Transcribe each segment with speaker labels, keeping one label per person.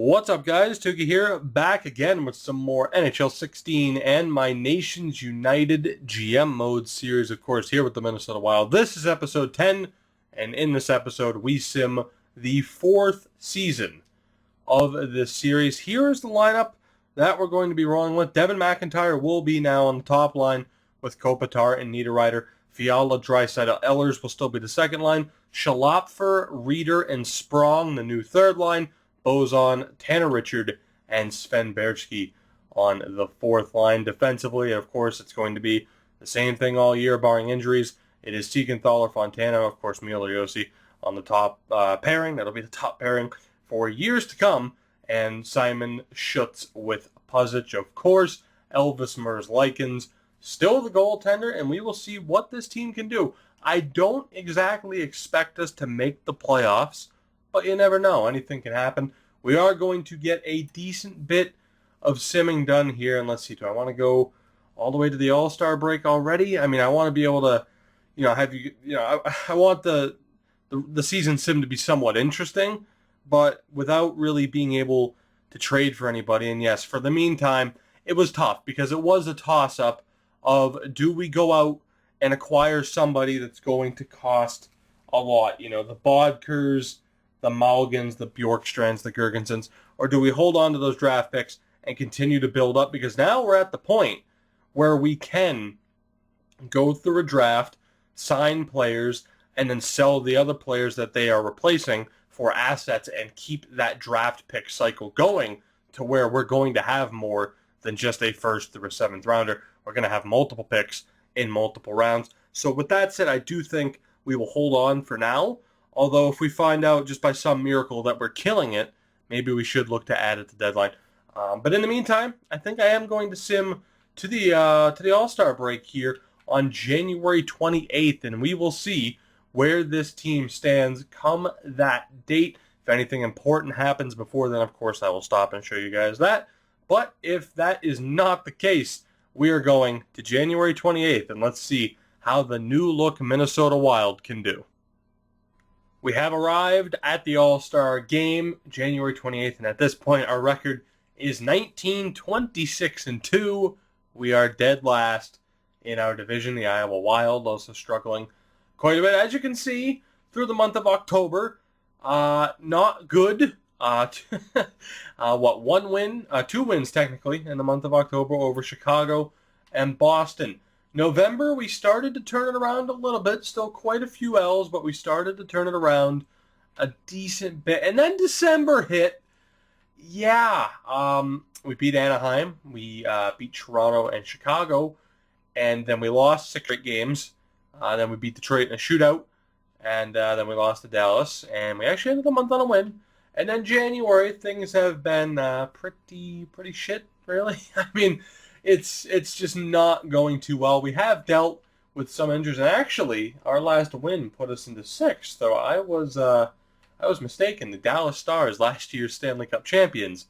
Speaker 1: What's up, guys? Tuki here, back again with some more NHL 16 and my Nations United GM Mode series, of course, here with the Minnesota Wild. This is episode 10, and in this episode, we sim the fourth season of this series. Here is the lineup that we're going to be rolling with. Devin McIntyre will be now on the top line with Kopitar and Niederreiter. Fiala, Draisaitl, Ehlers will still be the second line. Schlapfer, Reeder, and Sprong, the new third line. Bozon, Tanner Richard, and Sven Berchke on the fourth line. Defensively, of course, it's going to be the same thing all year, barring injuries. It is Siegenthaler, Fontana, of course, Mueller, Yossi on the top pairing. That'll be the top pairing for years to come. And Simon Schutz with Puzic, of course. Elvis Mers-Likens, still the goaltender, and we will see what this team can do. I don't exactly expect us to make the playoffs, but you never know. Anything can happen. We are going to get a decent bit of simming done here. And let's see, do I want to go all the way to the All-Star break already? I mean, I want to be able to, I want the season sim to be somewhat interesting, but without really being able to trade for anybody. And yes, for the meantime, it was tough because it was a toss-up of, do we go out and acquire somebody that's going to cost a lot? You know, the Bodkers, the Malgins, the Bjorkstrands, the Gergensons, or do we hold on to those draft picks and continue to build up? Because now we're at the point where we can go through a draft, sign players, and then sell the other players that they are replacing for assets and keep that draft pick cycle going to where we're going to have more than just a first through a seventh rounder. We're going to have multiple picks in multiple rounds. So with that said, I do think we will hold on for now. Although if we find out just by some miracle that we're killing it, maybe we should look to add at the deadline. But in the meantime, I think I am going to sim to the All-Star break here on January 28th, and we will see where this team stands come that date. If anything important happens before then, of course, I will stop and show you guys that. But if that is not the case, we are going to January 28th, and let's see how the new-look Minnesota Wild can do. We have arrived at the All-Star game, January 28th, and at this point, our record is 19-26-2. We are dead last in our division, the Iowa Wild, also struggling quite a bit. As you can see, through the month of October, not good. One win? Two wins, technically, in the month of October over Chicago and Boston. November, we started to turn it around a little bit. Still quite a few L's, but we started to turn it around a decent bit. And then December hit. Yeah, we beat Anaheim. We beat Toronto and Chicago. And then we lost 6 straight games. Then we beat Detroit in a shootout. And then we lost to Dallas. And we actually ended the month on a win. And then January, things have been pretty shit, really. I mean, it's just not going too well. We have dealt with some injuries, and actually, our last win put us into 6th. So I was mistaken. The Dallas Stars, last year's Stanley Cup champions,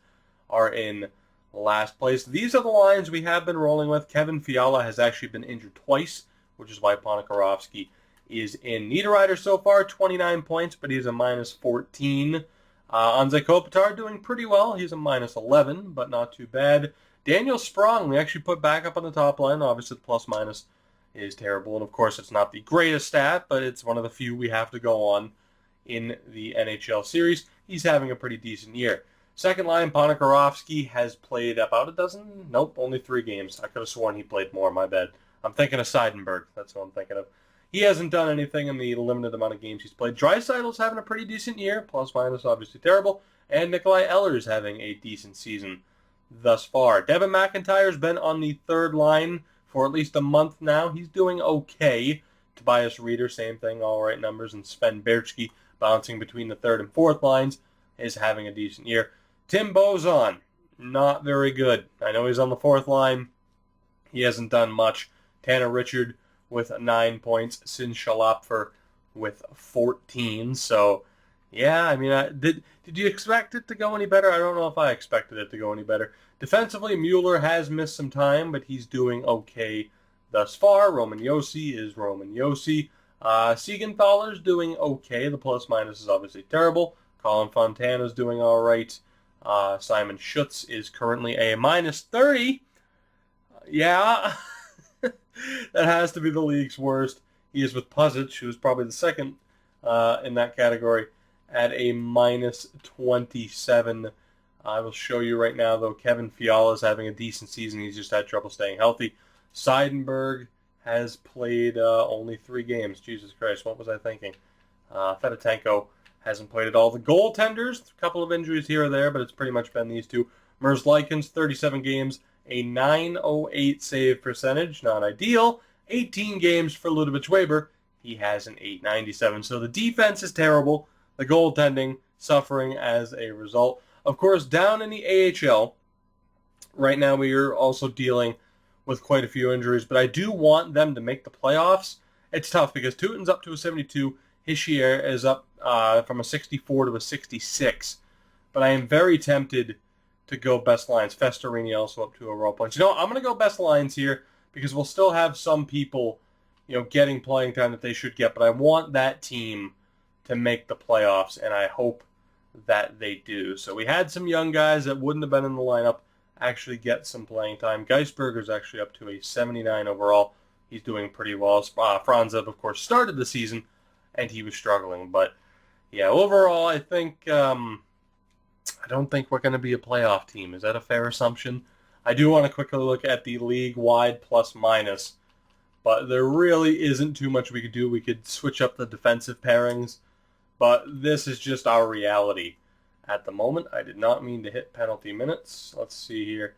Speaker 1: are in last place. These are the lines we have been rolling with. Kevin Fiala has actually been injured twice, which is why Ponikarovsky is in. Niederreiter so far, 29 points, but he's a minus 14. Anze Kopitar doing pretty well. He's a minus 11, but not too bad. Daniel Sprong, we actually put back up on the top line. Obviously, the plus-minus is terrible. And, of course, it's not the greatest stat, but it's one of the few we have to go on in the NHL series. He's having a pretty decent year. Second line, Ponikarovsky has played about a dozen. Nope, only 3 games. I could have sworn he played more, my bad. I'm thinking of Seidenberg. That's what I'm thinking of. He hasn't done anything in the limited amount of games he's played. Draisaitl's having a pretty decent year. Plus-minus, obviously terrible. And Nikolai Ehlers having a decent season thus far. Devin McIntyre's been on the third line for at least a month now. He's doing okay. Tobias Reeder, same thing, all right numbers. And Sven Berchke, bouncing between the third and fourth lines, is having a decent year. Tim Bozon, not very good. I know he's on the fourth line. He hasn't done much. Tanner Richard with 9 points. Sin Schlapfer with 14. So, yeah, I mean, did you expect it to go any better? I don't know if I expected it to go any better. Defensively, Mueller has missed some time, but he's doing okay thus far. Roman Yossi is Roman Yossi. Siegenthaler's doing okay. The plus-minus is obviously terrible. Colin Fontana's doing all right. Simon Schutz is currently a -30. Yeah, that has to be the league's worst. He is with Puzic, who's probably the second in that category, at a -27. I will show you right now, though. Kevin Fiala is having a decent season. He's just had trouble staying healthy. Seidenberg has played only 3 games. Jesus Christ, what was I thinking? Fedotenko hasn't played at all. The goaltenders, a couple of injuries here or there, but it's pretty much been these two. Merzlikins, 37 games, a .908 save percentage, not ideal. 18 games for Ludovic Weber. He has an .897. So the defense is terrible. The goaltending suffering as a result. Of course, down in the AHL, right now we are also dealing with quite a few injuries, but I do want them to make the playoffs. It's tough because Tutin's up to a 72. Hischier is up from a 64 to a 66. But I am very tempted to go best lines. Festerini also up to overall points. I'm going to go best lines here because we'll still have some people, getting playing time that they should get. But I want that team to make the playoffs, and I hope that they do. So we had some young guys that wouldn't have been in the lineup actually get some playing time. Geisberger's actually up to a 79 overall. He's doing pretty well. Franzev, of course, started the season, and he was struggling. But, yeah, overall, I think I don't think we're going to be a playoff team. Is that a fair assumption? I do want to quickly look at the league-wide plus-minus, but there really isn't too much we could do. We could switch up the defensive pairings, but this is just our reality at the moment. I did not mean to hit penalty minutes. Let's see here.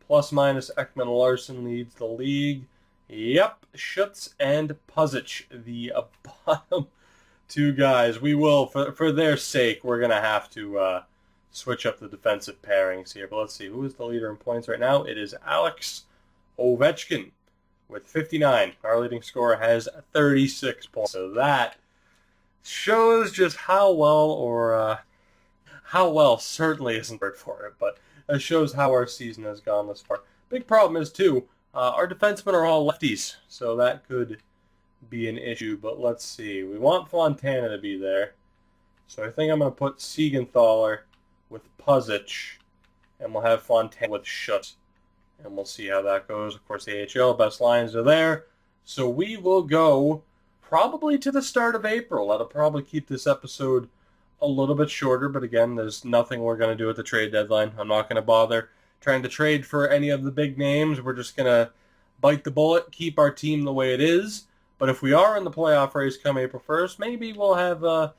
Speaker 1: Plus-minus, Ekman-Larson leads the league. Yep, Schutz and Puzic, the bottom 2 guys. We will, for their sake, we're going to have to switch up the defensive pairings here. But let's see, who is the leader in points right now? It is Alex Ovechkin with 59. Our leading scorer has 36 points. So that shows just how well certainly isn't word for it, but it shows how our season has gone this far. Big problem is, too, our defensemen are all lefties, so that could be an issue. But let's see. We want Fontana to be there. So I think I'm going to put Siegenthaler with Puzic, and we'll have Fontana with Schutz. And we'll see how that goes. Of course, the AHL best lines are there. So we will go probably to the start of April. That'll probably keep this episode a little bit shorter, but again, there's nothing we're going to do at the trade deadline. I'm not going to bother trying to trade for any of the big names. We're just going to bite the bullet, keep our team the way it is. But if we are in the playoff race come April 1st, maybe we'll have a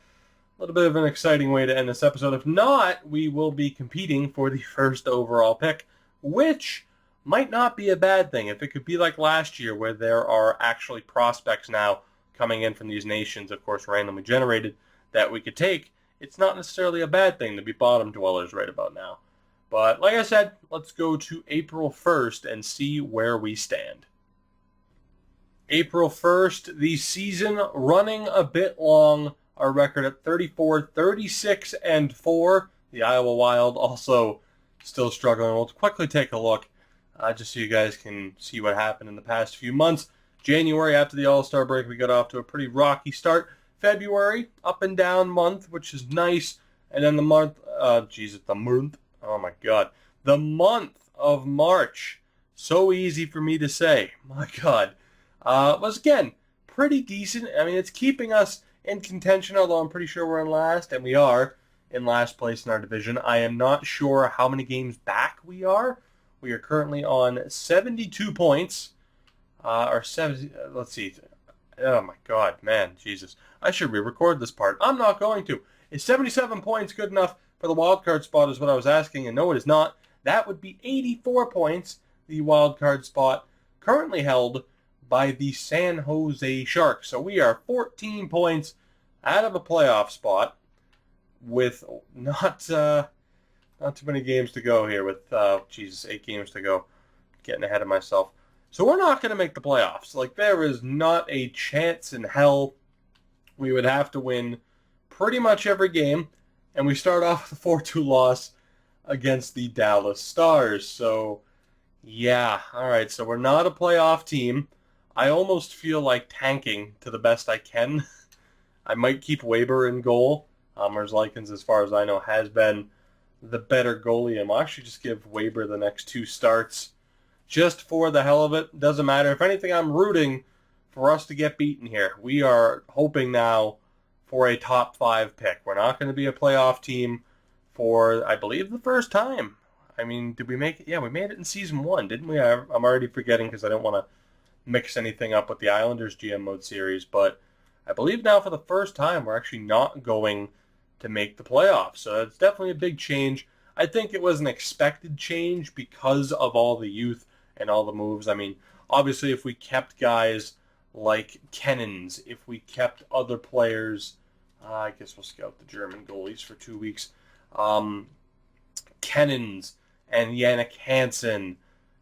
Speaker 1: little bit of an exciting way to end this episode. If not, we will be competing for the first overall pick, which might not be a bad thing. If it could be like last year where there are actually prospects now coming in from these nations, of course randomly generated, that we could take, it's not necessarily a bad thing to be bottom dwellers right about now. But like I said, let's go to April 1st and see where we stand. April 1st, the season running a bit long. Our record at 34, 36, and 4. The Iowa Wild also still struggling. We'll quickly take a look just so you guys can see what happened in the past few months. January, after the All-Star break, we got off to a pretty rocky start. February, up and down month, which is nice. And then the month of March. So easy for me to say. My God. Was, again, pretty decent. I mean, it's keeping us in contention, although I'm pretty sure we're in last, and we are in last place in our division. I am not sure how many games back we are. We are currently on 72 points. Let's see. Oh, my God, man, Jesus. I should re-record this part. I'm not going to. Is 77 points good enough for the wild card spot is what I was asking, and no, it is not. That would be 84 points, the wild card spot, currently held by the San Jose Sharks. So we are 14 points out of a playoff spot with not too many games to go here. With 8 games to go. Getting ahead of myself. So we're not going to make the playoffs. Like, there is not a chance in hell. We would have to win pretty much every game, and we start off with a 4-2 loss against the Dallas Stars. So, yeah, all right. So we're not a playoff team. I almost feel like tanking to the best I can. I might keep Weber in goal. Merzlikins, as far as I know, has been the better goalie, and we'll actually just give Weber the next 2 starts just for the hell of it. Doesn't matter. If anything, I'm rooting for us to get beaten here. We are hoping now for a top 5 pick. We're not going to be a playoff team for, I believe, the first time. I mean, did we make it? Yeah, we made it in Season 1, didn't we? I'm already forgetting because I don't want to mix anything up with the Islanders GM Mode series, but I believe now for the first time we're actually not going to make the playoffs. So that's definitely a big change. I think it was an expected change because of all the youth and all the moves. I mean, obviously if we kept guys like Kennens, if we kept other players, I guess we'll scout the German goalies for 2 weeks, Kennens and Yannick Hansen,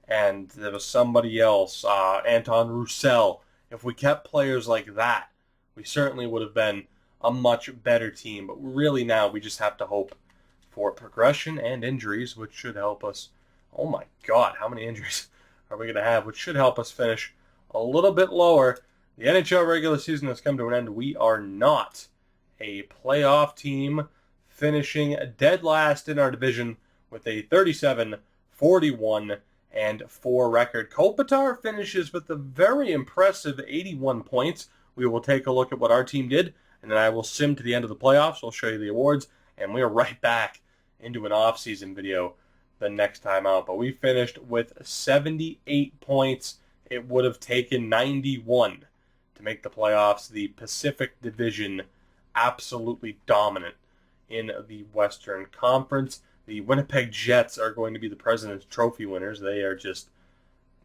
Speaker 1: and there was somebody else, Anton Roussel. If we kept players like that, we certainly would have been a much better team. But really now we just have to hope for progression and injuries, which should help us. Oh my God, how many injuries are we going to have? Which should help us finish a little bit lower. The NHL regular season has come to an end. We are not a playoff team, finishing dead last in our division with a 37-41-4 record. Kopitar finishes with a very impressive 81 points. We will take a look at what our team did, and then I will sim to the end of the playoffs. I'll show you the awards, and we are right back into an off-season video the next time out. But we finished with 78 points. It would have taken 91 to make the playoffs. The Pacific Division absolutely dominant in the Western Conference. The Winnipeg Jets are going to be the President's Trophy winners. They are just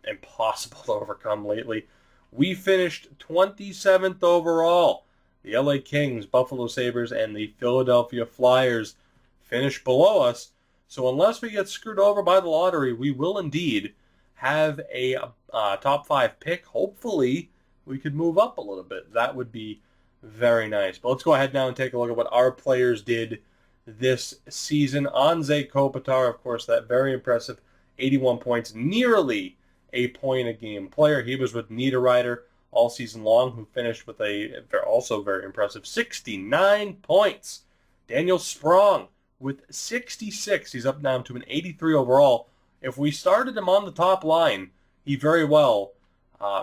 Speaker 1: impossible to overcome lately. We finished 27th overall. The LA Kings, Buffalo Sabres, and the Philadelphia Flyers finish below us. So unless we get screwed over by the lottery, we will indeed have a top 5 pick. Hopefully, we could move up a little bit. That would be very nice. But let's go ahead now and take a look at what our players did this season. Anze Kopitar, of course, that very impressive 81 points, nearly a point a game player. He was with Niederreiter all season long, who finished with a also very impressive 69 points. Daniel Sprong with 66. He's up now to an 83 overall. If we started him on the top line, he very well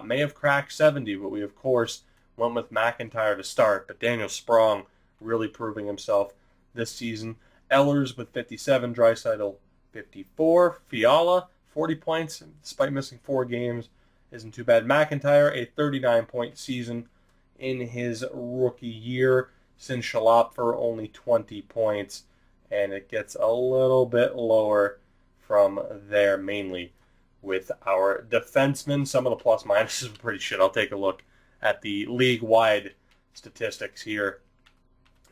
Speaker 1: may have cracked 70, but we, of course, went with McIntyre to start. But Daniel Sprong really proving himself this season. Ehlers with 57, Draisaitl 54, Fiala 40 points, despite missing 4 games, isn't too bad. McIntyre, a 39-point season in his rookie year. Sinchalopfer, only 20 points, and it gets a little bit lower from there, mainly with our defensemen. Some of the plus-minuses are pretty shit. I'll take a look at the league-wide statistics here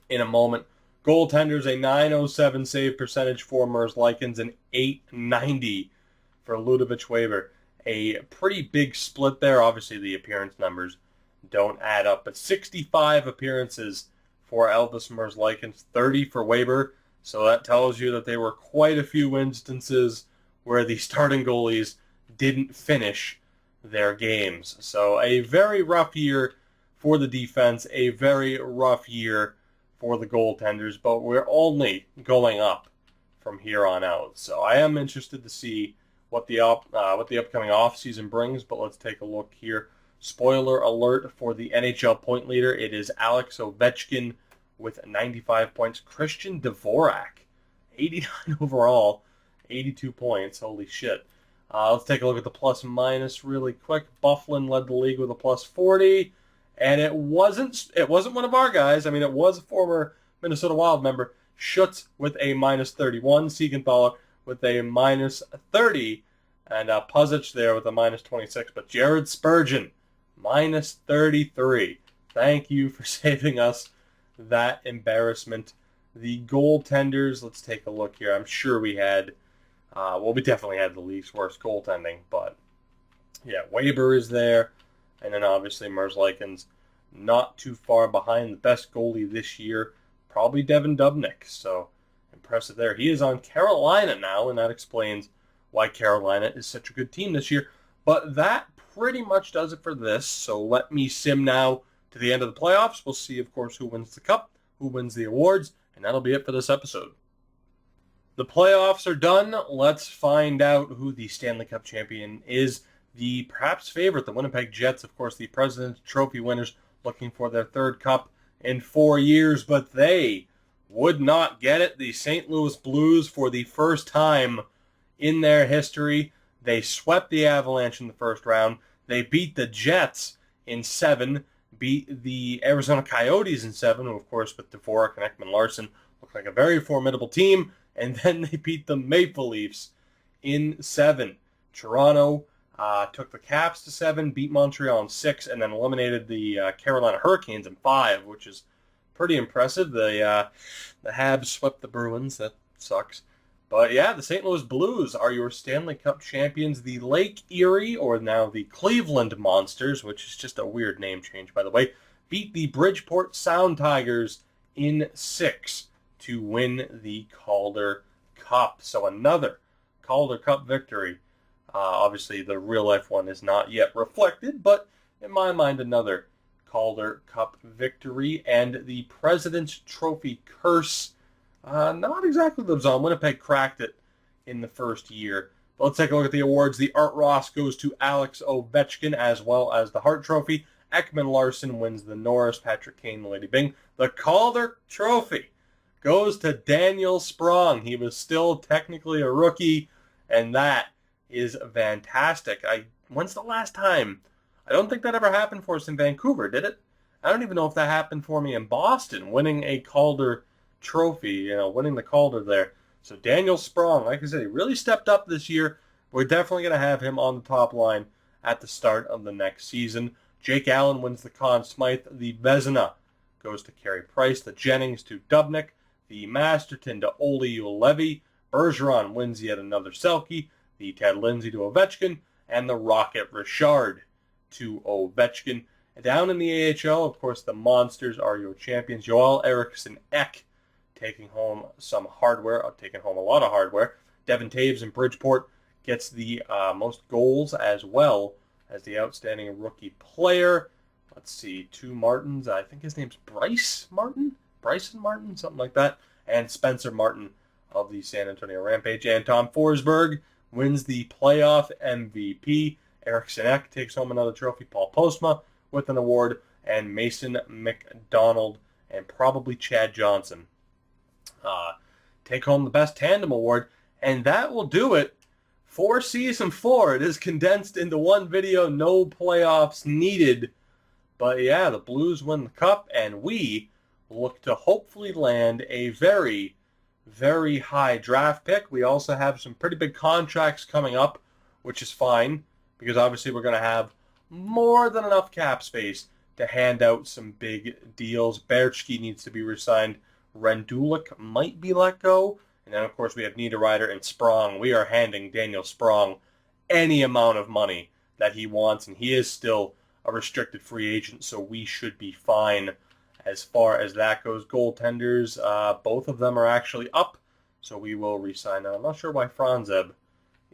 Speaker 1: in a moment. Goaltenders, a .907 save percentage for Merzlikins, an .890 for Ludovic Weber. A pretty big split there. Obviously, the appearance numbers don't add up, but 65 appearances for Elvis Merzlikins, 30 for Weber. So that tells you that there were quite a few instances where the starting goalies didn't finish their games. So a very rough year for the defense, a very rough year for the goaltenders, but we're only going up from here on out. So I am interested to see what the upcoming offseason brings, but let's take a look here. Spoiler alert for the NHL point leader. It is Alex Ovechkin with 95 points. Christian Dvorak, 89 overall, 82 points. Holy shit. Let's take a look at the plus-minus really quick. Bufflin led the league with a plus 40. And it wasn't one of our guys. I mean, it was a former Minnesota Wild member. Schutz with a minus 31. Siegenthaler with a minus 30. And Puzic there with a minus 26. But Jared Spurgeon, minus 33. Thank you for saving us that embarrassment. The goaltenders, let's take a look here. I'm sure we had, we definitely had the league's worst goaltending. But, yeah, Weber is there. And then obviously Merzlikins not too far behind. The best goalie this year, probably Devin Dubnyk. So impressive there. He is on Carolina now, and that explains why Carolina is such a good team this year. But that pretty much does it for this. So let me sim now to the end of the playoffs. We'll see, of course, who wins the cup, who wins the awards, and that'll be it for this episode. The playoffs are done. Let's find out who the Stanley Cup champion is. The perhaps favorite, the Winnipeg Jets, of course, the President's Trophy winners, looking for their third cup in 4 years, but they would not get it. The St. Louis Blues, for the first time in their history, they swept the Avalanche in the first round. They beat the Jets in 7, beat the Arizona Coyotes in 7, who, of course, with Dvorak and Ekman-Larsson, looked like a very formidable team. And then they beat the Maple Leafs in 7. Toronto took the Caps to 7, beat Montreal in 6, and then eliminated the Carolina Hurricanes in 5, which is pretty impressive. The Habs swept the Bruins. That sucks. But yeah, the St. Louis Blues are your Stanley Cup champions. The Lake Erie, or now the Cleveland Monsters, which is just a weird name change, by the way, beat the Bridgeport Sound Tigers in 6 to win the Calder Cup. So another Calder Cup victory. Obviously, the real-life one is not yet reflected, but in my mind, another Calder Cup victory. And the President's Trophy curse, not exactly lives on. Winnipeg cracked it in the first year. But let's take a look at the awards. The Art Ross goes to Alex Ovechkin, as well as the Hart Trophy. Ekman-Larsson wins the Norris. Patrick Kane, the Lady Byng. The Calder Trophy goes to Daniel Sprong. He was still technically a rookie, and that is fantastic. When's the last time? I don't think that ever happened for us in Vancouver, did it? I don't even know if that happened for me in Boston, winning a Calder Trophy, winning the Calder there. So Daniel Sprong, like I said, he really stepped up this year. We're definitely going to have him on the top line at the start of the next season. Jake Allen wins the Conn Smythe. The Vezina goes to Carey Price. The Jennings to Dubnyk. The Masterton to Olli Juolevi. Bergeron wins yet another Selke. The Ted Lindsay to Ovechkin. And the Rocket Richard to Ovechkin. Down in the AHL, of course, the Monsters are your champions. Joel Eriksson Ek taking home some hardware, taking home a lot of hardware. Devin Taves in Bridgeport gets the most goals, as well as the outstanding rookie player. Let's see, 2 Martins. I think his name's Bryson Martin, something like that. And Spencer Martin of the San Antonio Rampage. And Tom Forsberg wins the playoff MVP. Eriksson Ek takes home another trophy. Paul Postma with an award. And Mason McDonald and probably Chad Johnson take home the Best Tandem Award. And that will do it for Season 4. It is condensed into one video. No playoffs needed. But yeah, the Blues win the Cup, and we look to hopefully land a very, very high draft pick. We also have some pretty big contracts coming up, which is fine, because obviously we're going to have more than enough cap space to hand out some big deals. Berchke needs to be re-signed. Rendulic might be let go. And then, of course, we have Niederreiter and Sprong. We are handing Daniel Sprong any amount of money that he wants, and he is still a restricted free agent, so we should be fine as far as that goes. Goaltenders, both of them are actually up, so we will re-sign them. I'm not sure why Franzeb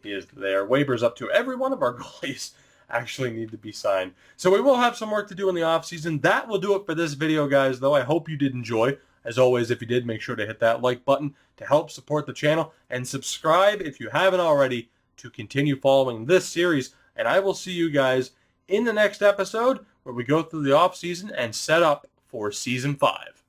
Speaker 1: is there. Waber's up to. Every one of our goalies actually need to be signed. So we will have some work to do in the offseason. That will do it for this video, guys, though. I hope you did enjoy. As always, if you did, make sure to hit that like button to help support the channel, and subscribe if you haven't already to continue following this series. And I will see you guys in the next episode, where we go through the offseason and set up for Season 5.